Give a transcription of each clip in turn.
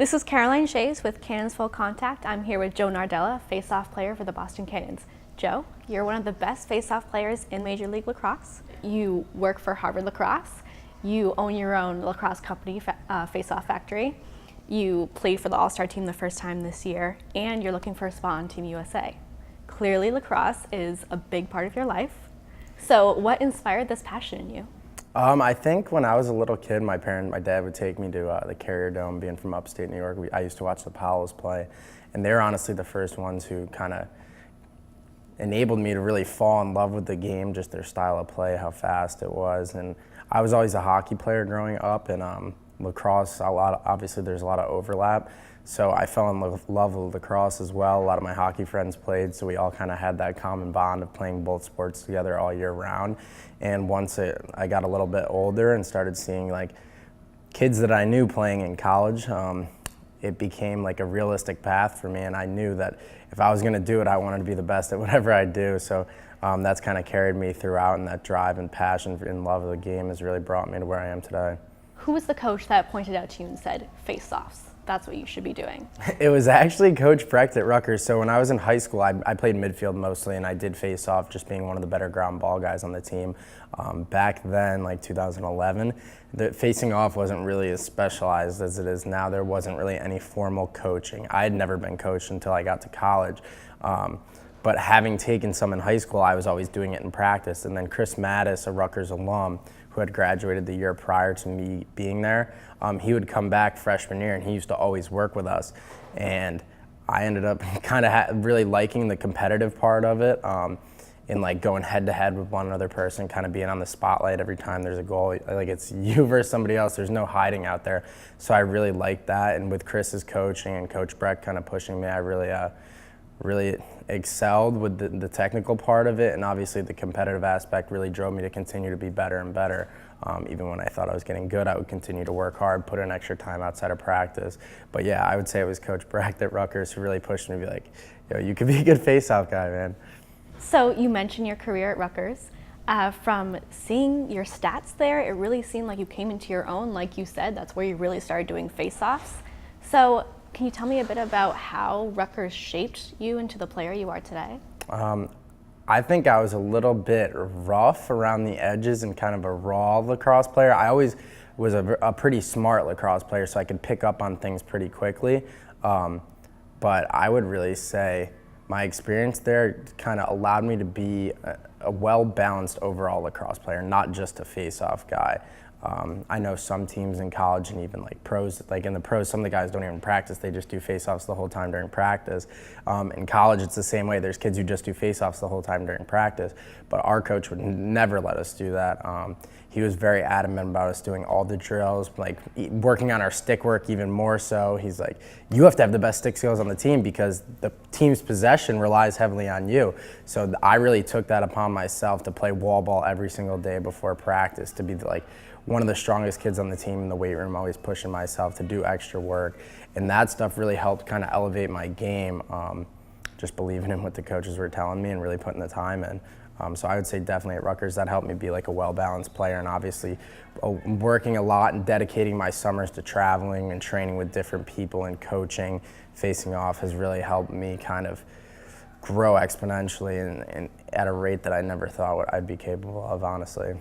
This is Caroline Chaves with Cannons Full Contact. I'm here with Joe Nardella, face-off player for the Boston Cannons. Joe, you're one of the best face-off players in Major League Lacrosse. You work for Harvard Lacrosse. You own your own lacrosse company, Face-Off Factory. You played for the All-Star team the first time this year, and you're looking for a spot on Team USA. Clearly, lacrosse is a big part of your life. So what inspired this passion in you? I think when I was a little kid, my dad would take me to the Carrier Dome. Being from upstate New York, I used to watch the Powells play, and they were honestly the first ones who kind of enabled me to really fall in love with the game, just their style of play, how fast it was. And I was always a hockey player growing up, and lacrosse, obviously there's a lot of overlap. So I fell in love with lacrosse as well. A lot of my hockey friends played, so we all kind of had that common bond of playing both sports together all year round. And once I got a little bit older and started seeing like kids that I knew playing in college, it became like a realistic path for me. And I knew that if I was going to do it, I wanted to be the best at whatever I do. So that's kind of carried me throughout, and that drive and passion and love of the game has really brought me to where I am today. Who was the coach that pointed out to you and said, face-offs, that's what you should be doing? It was actually Coach Brecht at Rutgers. So when I was in high school, I played midfield mostly, and I did face off, just being one of the better ground ball guys on the team. Back then, like 2011, the facing off wasn't really as specialized as it is now. There wasn't really any formal coaching. I had never been coached until I got to college. But having taken some in high school, I was always doing it in practice. And then Chris Mattis, a Rutgers alum, who had graduated the year prior to me being there, he would come back freshman year, and he used to always work with us. And I ended up kind of really liking the competitive part of it, and like going head to head with one other person, kind of being on the spotlight every time there's a goal. Like it's you versus somebody else. There's no hiding out there. So I really liked that. And with Chris's coaching and Coach Brecht kind of pushing me, I really excelled with the technical part of it, and obviously the competitive aspect really drove me to continue to be better and better. Even when I thought I was getting good, I would continue to work hard, put in extra time outside of practice. But yeah, I would say it was Coach Brecht at Rutgers who really pushed me to be like, yo, you could be a good face-off guy, man. So you mentioned your career at Rutgers. From seeing your stats there, it really seemed like you came into your own. Like you said, that's where you really started doing face-offs. So can you tell me a bit about how Rutgers shaped you into the player you are today? I think I was a little bit rough around the edges and kind of a raw lacrosse player. I always was a pretty smart lacrosse player, so I could pick up on things pretty quickly. But I would really say my experience there kind of allowed me to be a well-balanced overall lacrosse player, not just a face-off guy. I know some teams in college and even like pros, like in the pros, some of the guys don't even practice. They just do face-offs the whole time during practice. In college, it's the same way. There's kids who just do face-offs the whole time during practice, but our coach would never let us do that. He was very adamant about us doing all the drills, like working on our stick work even more so. He's like, you have to have the best stick skills on the team because the team's possession relies heavily on you. So I really took that upon myself to play wall ball every single day before practice, to be like one of the strongest kids on the team in the weight room, always pushing myself to do extra work. And that stuff really helped kind of elevate my game, just believing in what the coaches were telling me and really putting the time in. So I would say definitely at Rutgers, that helped me be like a well-balanced player, and obviously working a lot and dedicating my summers to traveling and training with different people and coaching, facing off has really helped me kind of grow exponentially and at a rate that I never thought I'd be capable of, honestly.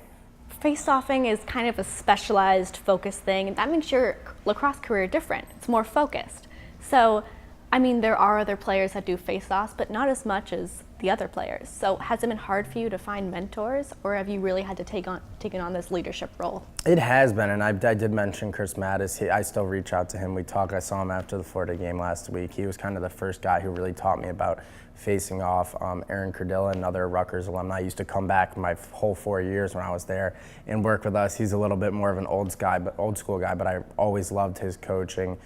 Face-offing is kind of a specialized, focused thing, and that makes your lacrosse career different. It's more focused. So, I mean, there are other players that do face-offs, but not as much as the other players. So has it been hard for you to find mentors, or have you really had to taken on this leadership role? It has been, and I did mention Chris Mattis. I still reach out to him. We talk. I saw him after the Florida game last week. He was kind of the first guy who really taught me about facing off. Aaron Cardilla, another Rutgers alumni, used to come back my whole 4 years when I was there and work with us. He's a little bit more of an old school guy, but I always loved his coaching.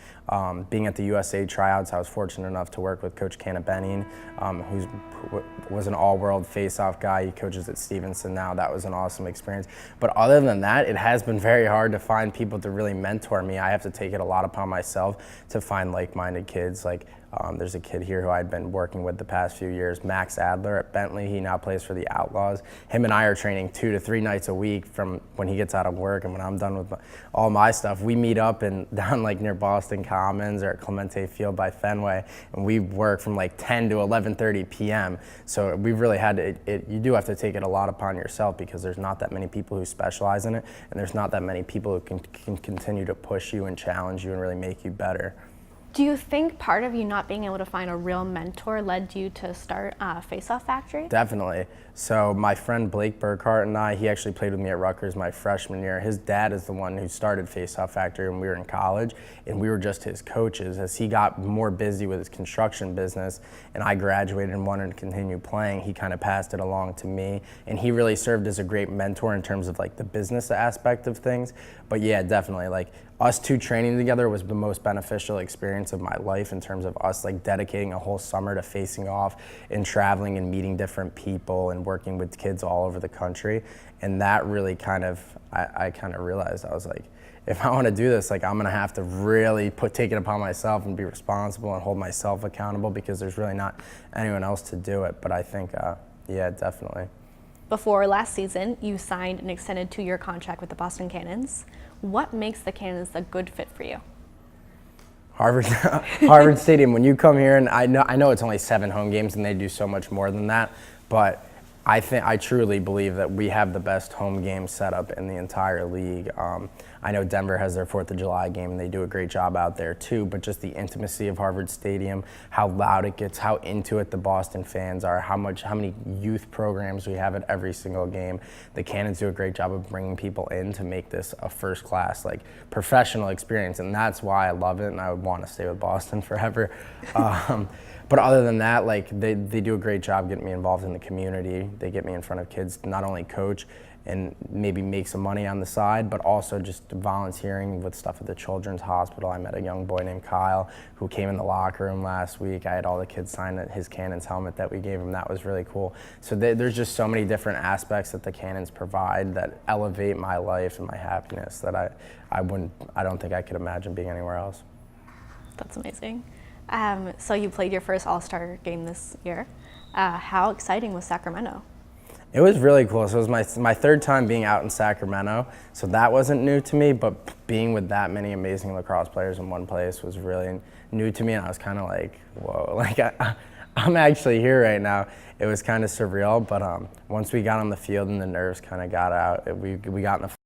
Being at the USA tryouts, I was fortunate enough to work with Coach Cannabenin, who was an all-world face-off guy. He coaches at Stevenson now. That was an awesome experience. But other than that, it has been very hard to find people to really mentor me. I have to take it a lot upon myself to find like-minded kids. Like There's a kid here who I'd been working with the past few years, Max Adler at Bentley. He now plays for the Outlaws. Him and I are training 2 to 3 nights a week from when he gets out of work and when I'm done with all my stuff. We meet up down like near Boston Commons or at Clemente Field by Fenway, and we work from like 10 to 11:30 p.m. So we've really had to, you do have to take it a lot upon yourself because there's not that many people who specialize in it, and there's not that many people who can continue to push you and challenge you and really make you better. Do you think part of you not being able to find a real mentor led you to start Face Off Factory? Definitely. So my friend Blake Burkhart and I, he actually played with me at Rutgers my freshman year. His dad is the one who started Face Off Factory when we were in college, and we were just his coaches. As he got more busy with his construction business and I graduated and wanted to continue playing, he kind of passed it along to me, and he really served as a great mentor in terms of like the business aspect of things. But yeah, definitely, like us two training together was the most beneficial experience of my life in terms of us like dedicating a whole summer to facing off and traveling and meeting different people and working with kids all over the country. And that really kind of, I kind of realized, I was like, if I want to do this, like I'm gonna have to really take it upon myself and be responsible and hold myself accountable because there's really not anyone else to do it. But I think, yeah, definitely. Before last season, you signed an extended 2-year contract with the Boston Cannons. What makes the Cannons a good fit for you? Harvard Stadium. When you come here, and I know it's only 7 home games, and they do so much more than that, but I truly believe that we have the best home game setup in the entire league. I know Denver has their 4th of July game, and they do a great job out there too, but just the intimacy of Harvard Stadium, how loud it gets, how into it the Boston fans are, how many youth programs we have at every single game. The Cannons do a great job of bringing people in to make this a first-class, like, professional experience, and that's why I love it, and I would want to stay with Boston forever. But other than that, like they do a great job getting me involved in the community. They get me in front of kids, not only coach and maybe make some money on the side, but also just volunteering with stuff at the Children's Hospital. I met a young boy named Kyle who came in the locker room last week. I had all the kids sign his Cannons helmet that we gave him. That was really cool. So there's just so many different aspects that the Cannons provide that elevate my life and my happiness that I don't think I could imagine being anywhere else. That's amazing. So you played your first All-Star game this year. How exciting was Sacramento? It was really cool. So it was my 3rd time being out in Sacramento, so that wasn't new to me, but being with that many amazing lacrosse players in one place was really new to me, and I was kind of like, whoa, like I'm actually here right now. It was kind of surreal, but once we got on the field and the nerves kind of got out, we got in the